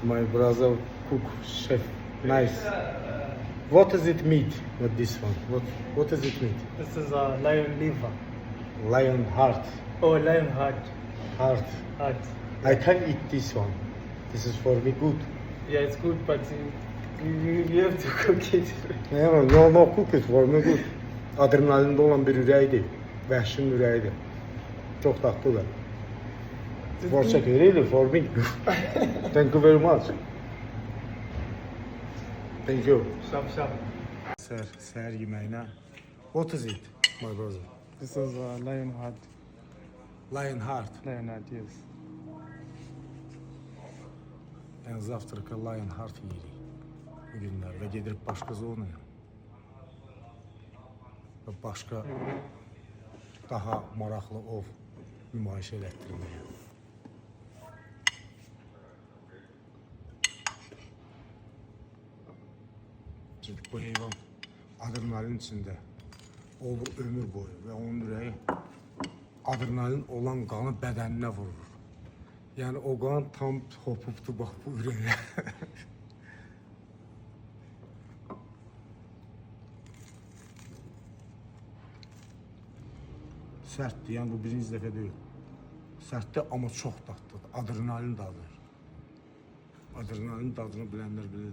My brother cook chef. Nice. What is it meat with this one? What is it meat? This is a lion liver. Lion heart. Oh, lion heart. Heart. Heart. I can eat this one. This is for me good. Yeah, it's good, but you have to cook it. No, cook it for me good. Adrenalinde olan bir ürəyidir. Vəhşin ürəyidir. Çox dadlıdır. For really for me. Thank you very much. Thank you. Shop, shop. Səhər yeməyinə. What is it, my brother? This is a lion heart. Lion heart. Lion heart, yes. Yəni zavtraka lion heart yeyirik bu günlər və gedirib başqa zonaya. Və başqa daha maraqlı ov nümayiş elətdirməyə. Çünki bu heyvan adrenalin içində olur ömür boyu və onun ürəyi adrenalin olan qanı bədəninə vurur. Yəni o qan tam hopubdu bax bu ürəyə. Sərtdir, yəni bu birinci dəfə deyil. Sərtdir, amma çox dadlıdır. Adrenalin dadıdır. Adrenalin dadını bilənlər bilir.